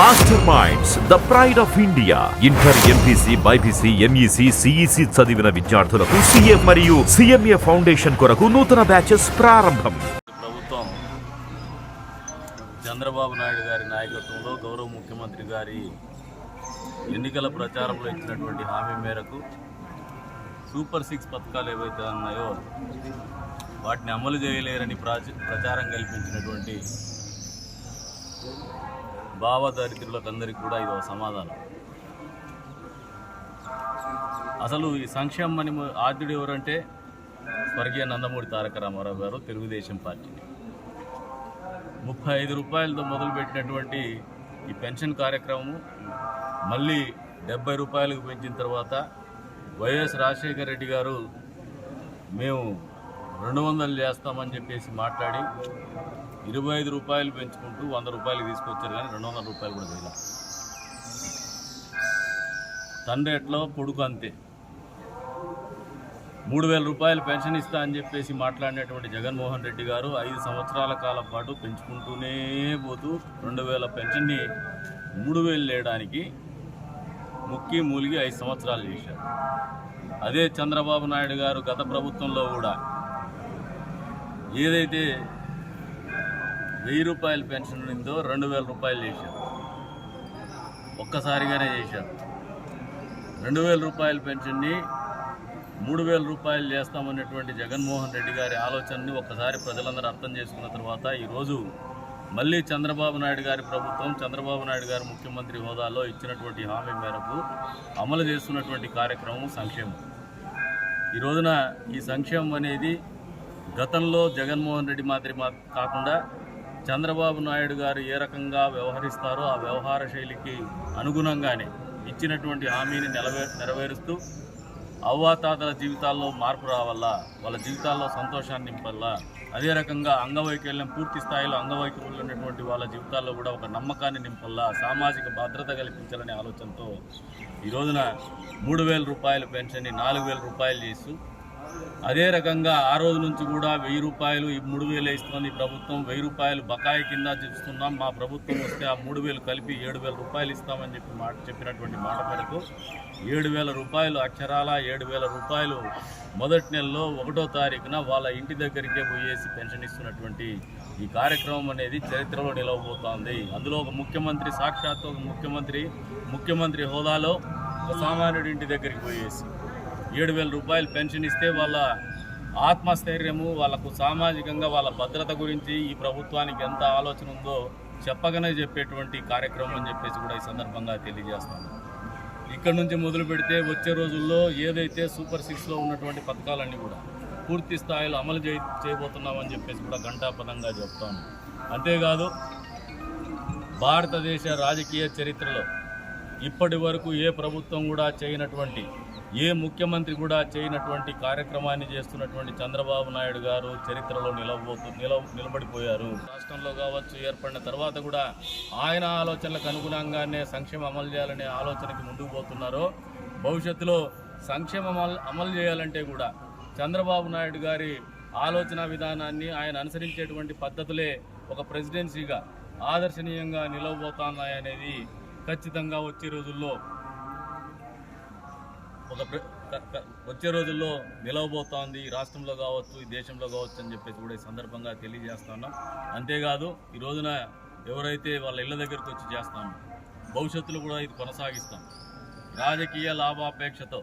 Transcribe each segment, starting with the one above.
Master minds the pride of India. Inter, MPC, BiPC, MEC, CEC చదివిన విద్యార్థులకు CA మరియు CMA foundation కొరకు నూతన బ్యాచెస్ ప్రారంభం. ప్రభుత్వం చంద్రబాబు నాయుడు గారి నాయకత్వంలో గౌరవ ముఖ్యమంత్రి గారి ఎన్నికల ప్రచారంలో ఇచ్చినటువంటి హామీ మేరకు సూపర్ 6 పథకాలు ఏవైతే ఉన్నాయో వాటిని అమలు చేయలేరని ప్రచారం కల్పించినటువంటి భావదరిద్రులందరికీ కూడా ఇది ఒక సమాధానం. అసలు ఈ సంక్షేమం అని ఆద్యుడు ఎవరంటే స్వర్గీయ నందమూరి తారక రామారావు గారు, తెలుగుదేశం పార్టీ. 35 రూపాయలతో మొదలుపెట్టినటువంటి ఈ పెన్షన్ కార్యక్రమం మళ్ళీ 70 రూపాయలకు పెంచిన తర్వాత వైఎస్ రాజశేఖర రెడ్డి గారు మేము 200 చేస్తామని చెప్పేసి మాట్లాడి 25 రూపాయలు పెంచుకుంటూ 100 రూపాయలు తీసుకొచ్చారు, కానీ 200 రూపాయలు కూడా వేయాలి. తండ్రి ఎట్లో కొడుకు అంతే. 3000 రూపాయలు పెన్షన్ ఇస్తా అని చెప్పేసి మాట్లాడినటువంటి జగన్మోహన్ రెడ్డి గారు 5 సంవత్సరాల కాలం పాటు పెంచుకుంటూనే పోతూ 2000 పెన్షన్ని 3000 లేయడానికి ముక్కి మూలిగి 5 సంవత్సరాలు చేశారు. అదే చంద్రబాబు నాయుడు గారు గత ప్రభుత్వంలో కూడా ఏదైతే 1000 రూపాయల పెన్షన్ ఉందో 2000 రూపాయలు చేశారు. ఒక్కసారిగానే చేశారు. 2000 రూపాయల పెన్షన్ని 3000 రూపాయలు చేస్తామన్నటువంటి జగన్మోహన్ రెడ్డి గారి ఆలోచనని ఒక్కసారి ప్రజలందరూ అర్థం చేసుకున్న తర్వాత ఈరోజు మళ్ళీ చంద్రబాబు నాయుడు గారి ప్రభుత్వం, చంద్రబాబు నాయుడు గారు ముఖ్యమంత్రి హోదాలో ఇచ్చినటువంటి హామీ మేరకు అమలు చేస్తున్నటువంటి కార్యక్రమం సంక్షేమం. ఈ రోజున ఈ సంక్షేమం అనేది గతంలో జగన్మోహన్ రెడ్డి మాదిరి కాకుండా చంద్రబాబు నాయుడు గారు ఏ రకంగా వ్యవహరిస్తారో ఆ వ్యవహార శైలికి అనుగుణంగానే ఇచ్చినటువంటి హామీని నెరవేరుస్తూ అవ్వాతాతల జీవితాల్లో మార్పు రావాలా, వాళ్ళ జీవితాల్లో సంతోషాన్ని నింపాలా, అదే రకంగా అంగవైకల్యం పూర్తి స్థాయిలో అంగవైకల్యం ఉన్నటువంటి వాళ్ళ జీవితాల్లో కూడా ఒక నమ్మకాన్ని నింపాలా, సామాజిక భద్రత కల్పించాలనే ఆలోచనతో ఈ రోజున 3000 రూపాయల పెన్షన్ని 4000 రూపాయలు చేస్తూ, అదే రకంగా ఆ రోజు నుంచి కూడా 1000 రూపాయలు 3000 ఇస్తుంది ప్రభుత్వం, 1000 రూపాయలు బకాయి కింద చూస్తున్నాం, మా ప్రభుత్వం వస్తే ఆ 3000 కలిపి 7000 రూపాయలు ఇస్తామని చెప్పినటువంటి మాట మేరకు 7000 రూపాయలు అక్షరాల 7000 రూపాయలు మొదటి నెలలో 1వ తారీఖున వాళ్ళ ఇంటి దగ్గరికే పోయేసి పెన్షన్ ఇస్తున్నటువంటి ఈ కార్యక్రమం అనేది చరిత్రలో నిలవబోతోంది. అందులో ఒక ముఖ్యమంత్రి, సాక్షాత్తు ఒక ముఖ్యమంత్రి హోదాలో ఒక సామాన్యుడి ఇంటి దగ్గరికి పోయేసి 7000 రూపాయలు పెన్షన్ ఇస్తే వాళ్ళ ఆత్మస్థైర్యము, వాళ్ళకు సామాజికంగా వాళ్ళ భద్రత గురించి ఈ ప్రభుత్వానికి ఎంత ఆలోచన ఉందో చెప్పగానే చెప్పేటువంటి కార్యక్రమం అని చెప్పేసి కూడా ఈ సందర్భంగా తెలియజేస్తాను. ఇక్కడ నుంచి మొదలు పెడితే వచ్చే రోజుల్లో ఏదైతే సూపర్ 6లో ఉన్నటువంటి పథకాలన్నీ కూడా పూర్తి స్థాయిలో అమలు చేయబోతున్నామని చెప్పేసి కూడా ఘంటాపథంగా చెప్తాను. అంతేకాదు భారతదేశ రాజకీయ చరిత్రలో ఇప్పటి వరకు ఏ ప్రభుత్వం కూడా చేయనటువంటి, ఏ ముఖ్యమంత్రి కూడా చేయనటువంటి కార్యక్రమాన్ని చేస్తున్నటువంటి చంద్రబాబు నాయుడు గారు చరిత్రలో నిలబడిపోయారు. రాష్ట్రంలో కావచ్చు ఏర్పడిన తర్వాత కూడా ఆయన ఆలోచనలకు అనుగుణంగానే సంక్షేమం అమలు చేయాలనే ఆలోచనకి ముందుకు పోతున్నారు. భవిష్యత్తులో సంక్షేమం అమలు చేయాలంటే కూడా చంద్రబాబు నాయుడు గారి ఆలోచన విధానాన్ని, ఆయన అనుసరించేటువంటి పద్ధతులే ఒక ప్రెసిడెన్సీగా ఆదర్శనీయంగా నిలవబోతున్నాయనేది ఖచ్చితంగా వచ్చే రోజుల్లో నిలవబోతోంది. రాష్ట్రంలో కావచ్చు, ఈ దేశంలో కావచ్చు అని చెప్పేసి కూడా ఈ సందర్భంగా తెలియజేస్తున్నాం. అంతేకాదు ఈ రోజున ఎవరైతే వాళ్ళ ఇళ్ళ దగ్గరికి వచ్చి చేస్తామో భవిష్యత్తులో కూడా ఇది కొనసాగిస్తాం. రాజకీయ లాభాపేక్షతో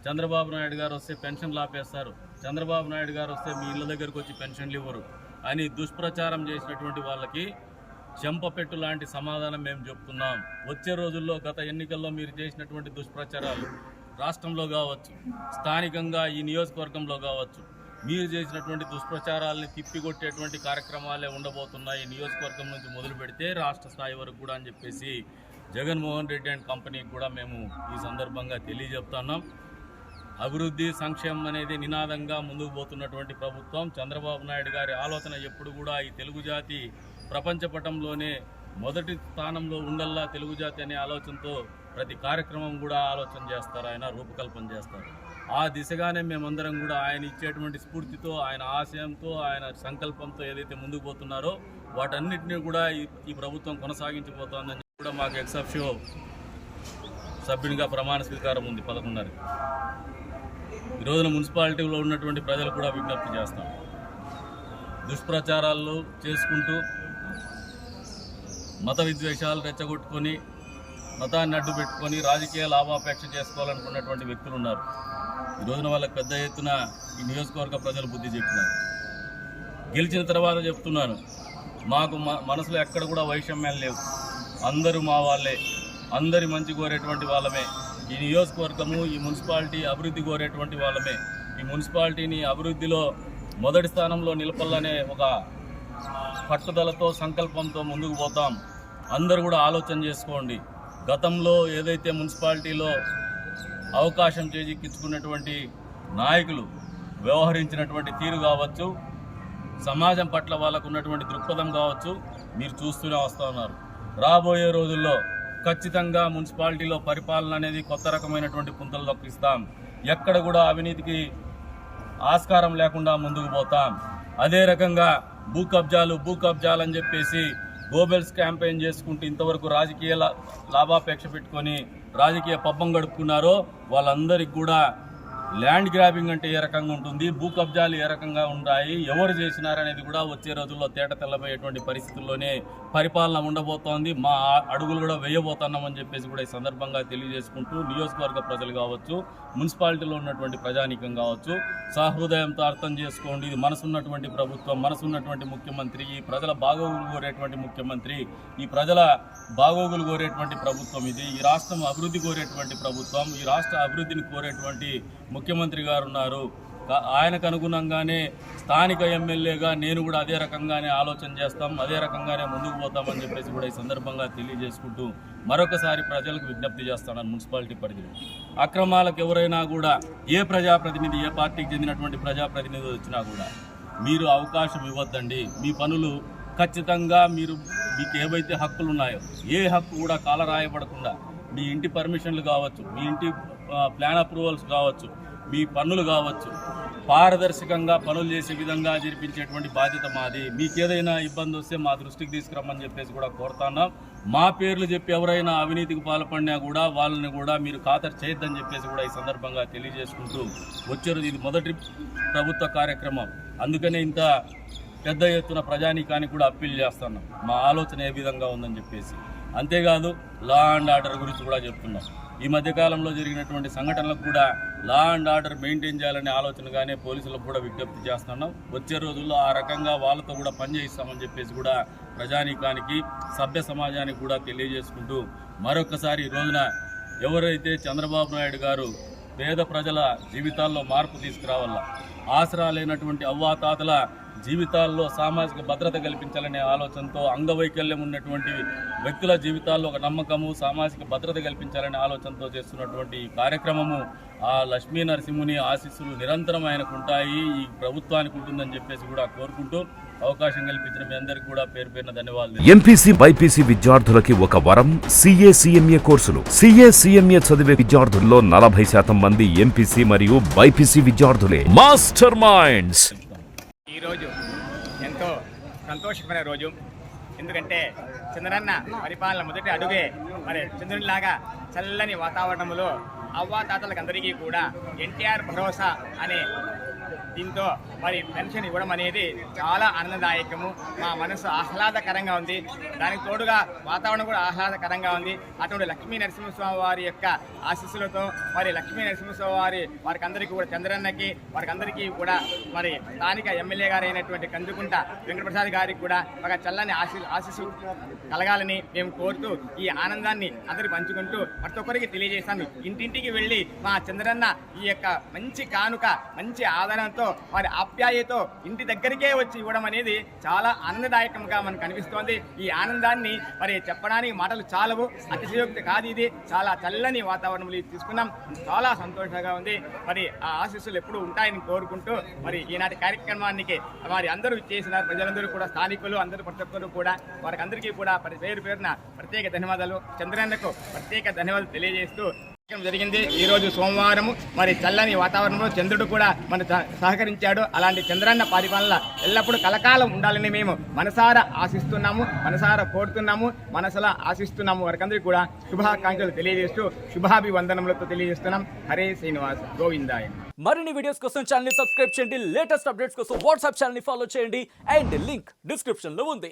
చంద్రబాబు నాయుడు గారు వస్తే పెన్షన్లు ఆపేస్తారు, చంద్రబాబు నాయుడు గారు వస్తే మీ ఇళ్ళ దగ్గరకు వచ్చి పెన్షన్లు ఇవ్వరు అని దుష్ప్రచారం చేసినటువంటి వాళ్ళకి చెంపపెట్టు లాంటి సమాధానం మేము చెప్తున్నాం. వచ్చే రోజుల్లో గత ఎన్నికల్లో మీరు చేసినటువంటి దుష్ప్రచారాలు రాష్ట్రంలో కావచ్చు, స్థానికంగా ఈ నియోజకవర్గంలో కావచ్చు, మీరు చేసినటువంటి దుష్ప్రచారాలని తిప్పికొట్టేటువంటి కార్యక్రమాలే ఉండబోతున్నాయి. ఈ నియోజకవర్గం నుంచి మొదలు పెడితే రాష్ట్ర స్థాయి వరకు కూడా అని చెప్పేసి జగన్మోహన్ రెడ్డి అండ్ కంపెనీకి కూడా మేము ఈ సందర్భంగా తెలియజెప్తున్నాం. అభివృద్ధి, సంక్షేమం అనేది నినాదంగా ముందుకు పోతున్నటువంటి ప్రభుత్వం. చంద్రబాబు నాయుడు గారి ఆలోచన ఎప్పుడు కూడా ఈ తెలుగు జాతి ప్రపంచ పటంలోనే మొదటి స్థానంలో ఉండల్లా తెలుగు జాతి అనే ఆలోచనతో ప్రతి కార్యక్రమం కూడా ఆలోచన చేస్తారు, ఆయన రూపకల్పన చేస్తారు. ఆ దిశగానే మేమందరం కూడా ఆయన ఇచ్చేటువంటి స్ఫూర్తితో, ఆయన ఆశయంతో, ఆయన సంకల్పంతో ఏదైతే ముందుకు పోతున్నారో వాటన్నిటినీ కూడా ఈ ప్రభుత్వం కొనసాగించబోతోందని కూడా మాకు ఎక్సెప్షో సభ్యునిగా ప్రమాణ స్వీకారం ఉంది 11:30. ఈ రోజున మున్సిపాలిటీలో ఉన్నటువంటి ప్రజలు కూడా విజ్ఞప్తి చేస్తాం. దుష్ప్రచారాలు చేసుకుంటూ మత విద్వేషాలు రెచ్చగొట్టుకొని మతాన్ని అడ్డు పెట్టుకొని రాజకీయ లాభాపేక్ష చేసుకోవాలనుకున్నటువంటి వ్యక్తులు ఉన్నారు. ఈ రోజున వాళ్ళకి పెద్ద ఎత్తున ఈ నియోజకవర్గ ప్రజలు బుద్ధి చెప్పినారు. గెలిచిన తర్వాత చెప్తున్నాను, మాకు మనసులో ఎక్కడ కూడా వైషమ్యాలు లేవు. అందరూ మా వాళ్ళే, అందరి మంచి కోరేటువంటి వాళ్ళమే. ఈ నియోజకవర్గము, ఈ మున్సిపాలిటీ అభివృద్ధి కోరేటువంటి వాళ్ళమే. ఈ మున్సిపాలిటీని అభివృద్ధిలో మొదటి స్థానంలో నిలపాలనే ఒక పట్టుదలతో, సంకల్పంతో ముందుకు పోతాం. అందరూ కూడా ఆలోచన చేసుకోండి. గతంలో ఏదైతే మున్సిపాలిటీలో అవకాశం చేజిక్కించుకున్నటువంటి నాయకులు వ్యవహరించినటువంటి తీరు కావచ్చు, సమాజం పట్ల వాళ్ళకు ఉన్నటువంటి దృక్పథం కావచ్చు, మీరు చూస్తూనే వస్తూ ఉన్నారు. రాబోయే రోజుల్లో ఖచ్చితంగా మున్సిపాలిటీలో పరిపాలన అనేది కొత్త రకమైనటువంటి పుంతలు దొక్కిస్తాం. ఎక్కడ కూడా అవినీతికి ఆస్కారం లేకుండా ముందుకు పోతాం. అదే రకంగా భూ కబ్జాలు అని చెప్పేసి గోబెల్స్ క్యాంపెయిన్ చేసుకుంటూ ఇంతవరకు రాజకీయ లాభాపేక్ష పెట్టుకొని రాజకీయ పబ్బం గడుపుకున్నారో వాళ్ళందరికీ కూడా ల్యాండ్ గ్రాబింగ్ అంటే ఏ రకంగా ఉంటుంది, భూ కబ్జాలు ఏ రకంగా ఉంటాయి, ఎవరు చేసినారనేది కూడా వచ్చే రోజుల్లో తేట తెల్లబోయేటువంటి పరిస్థితుల్లోనే పరిపాలన ఉండబోతోంది. మా అడుగులు కూడా వేయబోతున్నామని చెప్పేసి కూడా ఈ సందర్భంగా తెలియజేసుకుంటూ నియోజకవర్గ ప్రజలు కావచ్చు, మున్సిపాలిటీలో ఉన్నటువంటి ప్రజానీకం కావచ్చు, సహృదయంతో అర్థం చేసుకోండి. ఇది మనసున్నటువంటి ప్రభుత్వం, మనసున్నటువంటి ముఖ్యమంత్రి, ఈ ప్రజల బాగోగులు కోరేటువంటి ముఖ్యమంత్రి, ఈ ప్రజల బాగోగులు కోరేటువంటి ప్రభుత్వం ఇది. ఈ రాష్ట్రం అభివృద్ధి కోరేటువంటి ప్రభుత్వం, ఈ రాష్ట్ర అభివృద్ధిని కోరేటువంటి ముఖ్యమంత్రి గారు ఉన్నారు. ఆయనకు అనుగుణంగానే స్థానిక ఎమ్మెల్యేగా నేను కూడా అదే రకంగానే ఆలోచన చేస్తాం, అదే రకంగానే ముందుకు పోతామని చెప్పేసి కూడా ఈ సందర్భంగా తెలియజేసుకుంటూ మరొకసారి ప్రజలకు విజ్ఞప్తి చేస్తాను. మున్సిపాలిటీ పరిధిలో అక్రమాలకు ఎవరైనా కూడా ఏ ప్రజాప్రతినిధి, ఏ పార్టీకి చెందినటువంటి ప్రజాప్రతినిధి వచ్చినా కూడా మీరు అవకాశం ఇవ్వద్దండి. మీ పనులు ఖచ్చితంగా మీకు ఏవైతే హక్కులు ఉన్నాయో ఏ హక్కు కూడా కాలరాయబడకుండా మీ ఇంటి పర్మిషన్లు కావచ్చు, మీ ఇంటి ప్లాన్ అప్రూవల్స్ కావచ్చు, మీ పన్నులు కావచ్చు, పారదర్శకంగా పనులు చేసే విధంగా జరిపించేటువంటి బాధ్యత మాది. మీకు ఏదైనా ఇబ్బంది వస్తే మా దృష్టికి తీసుకురమ్మని చెప్పేసి కూడా కోరుతున్నాం. మా పేర్లు చెప్పి ఎవరైనా అవినీతికి పాల్పడినా కూడా వాళ్ళని కూడా మీరు ఖాతరు చేయొద్దని చెప్పేసి కూడా ఈ సందర్భంగా తెలియజేసుకుంటూ వచ్చారు. ఇది మొదటి ప్రభుత్వ కార్యక్రమం, అందుకనే ఇంత పెద్ద ఎత్తున ప్రజానీకానికి కూడా అప్పీల్ చేస్తున్నాం మా ఆలోచన ఏ విధంగా ఉందని చెప్పేసి. అంతేకాదు లా అండ్ ఆర్డర్ గురించి కూడా చెప్తున్నాం. ఈ మధ్యకాలంలో జరిగినటువంటి సంఘటనలకు కూడా లా అండ్ ఆర్డర్ మెయింటైన్ చేయాలనే ఆలోచనగానే పోలీసులకు కూడా విజ్ఞప్తి చేస్తున్నాం. వచ్చే రోజుల్లో ఆ రకంగా వాళ్ళతో కూడా పనిచేయిస్తామని చెప్పేసి కూడా ప్రజానీకానికి, సభ్య సమాజానికి కూడా తెలియజేసుకుంటూ మరొకసారి ఈ రోజున ఎవరైతే చంద్రబాబు నాయుడు గారు పేద ప్రజల జీవితాల్లో మార్పు తీసుకురావాల, ఆసరా లేనటువంటి అవ్వాతాతల జీవితాల్లో సామాజిక భద్రత కల్పించాలనే ఆలోచనతో, అంగవైకల్యం ఉన్నటువంటి వ్యక్తుల జీవితాల్లో ఒక నమ్మకము, సామాజిక భద్రత కల్పించాలనే ఆలోచనతో చేస్తున్నటువంటి ఈ కార్యక్రమము ఆ లక్ష్మీ నరసింహుని ఆశీస్సులు నిరంతరం ఆయనకు ఉంటాయి, ఈ ప్రభుత్వానికి ఉంటుందని చెప్పేసి కూడా కోరుకుంటూ అవకాశం కల్పించిన మీ అందరికీ కూడా పేరు పేరున ధన్యవాదాలు. ఎంపీసీ బైపీసీ విద్యార్థులకి ఒక వరం CA CMA కోర్సులు. CA CMA చదివే విద్యార్థుల్లో 40% మంది ఎంపీసీ మరియు బైపీసీ విద్యార్థులే. Master minds. ఈరోజు ఎంతో సంతోషకరమైన రోజు. ఎందుకంటే చంద్రన్న పరిపాలన మొదటి అడుగే మరి చంద్రునిలాగా చల్లని వాతావరణంలో అవ్వాతాతలకు అందరికీ కూడా ఎన్టీఆర్ భరోసా అనే దీంతో మరి పెన్షన్ ఇవ్వడం అనేది చాలా ఆనందదాయకము. మా మనసు ఆహ్లాదకరంగా ఉంది. దానికి తోడుగా వాతావరణం కూడా ఆహ్లాదకరంగా ఉంది. అటువంటి లక్ష్మీ నరసింహస్వామి వారి యొక్క ఆశీస్సులతో మరి లక్ష్మీ నరసింహస్వామి వారికి అందరికీ కూడా, చంద్రన్నకి వారికి అందరికీ కూడా మరి స్థానిక ఎమ్మెల్యే గారు అయినటువంటి కందుకుంట వెంకటప్రసాద్ గారికి కూడా ఒక చల్లని ఆశీస్సు కలగాలని మేము కోరుతూ ఈ ఆనందాన్ని అందరికి పంచుకుంటూ ప్రతి ఒక్కరికి తెలియజేస్తాను. ఇంటింటికి వెళ్ళి మా చంద్రన్న ఈ యొక్క మంచి కానుక, మంచి ఆదరణతో, వారి ఆప్యాయతో ఇంటి దగ్గరికే వచ్చి ఇవ్వడం అనేది చాలా ఆనందదాయకంగా మనకు అనిపిస్తోంది. ఈ ఆనందాన్ని మరి చెప్పడానికి మాటలు చాలవు, అతిశయోక్తి కాదు. ఇది చాలా చల్లని వాతావరణంలో తీసుకున్నాం. చాలా సంతోషంగా ఉంది. మరి ఆ ఆశీస్సులు ఎప్పుడు ఉంటాయని కోరుకుంటూ మరి ఈనాటి కార్యక్రమానికి మరి అందరూ చేసినారు. ప్రజలందరూ కూడా, స్థానికులు అందరూ, ప్రతి ఒక్కరు కూడా వారికి అందరికీ కూడా పేరు పేరున ప్రత్యేక ధన్యవాదాలు. చంద్రన్నకు ప్రత్యేక ధన్యవాదాలు తెలియజేస్తూ జరిగింది. ఈ రోజు సోమవారం మరి చల్లని వాతావరణంలో చంద్రుడు కూడా మన సహకరించాడు. అలాంటి చంద్రన్న పరిపాలన ఎల్లప్పుడూ కలకాలం ఉండాలని మేము మనసారా ఆశిస్తున్నాము, మనసారా కోరుతున్నాము, మనసులా ఆశిస్తున్నాము. వారికందరికీ కూడా శుభాకాంక్షలు తెలియజేస్తూ శుభాభివందనములతో తెలియజేస్తున్నాం. హరే శ్రీనివాస్ గోవిందాయ. మరిన్ని వీడియోస్ కోసం ఛానల్ ని సబ్స్క్రైబ్ చేయండి, లేటెస్ట్ అప్డేట్స్ కోసం వాట్సాప్ ఛానల్ ని ఫాలో చేయండి అండ్ లింక్ డిస్క్రిప్షన్ లో ఉంది.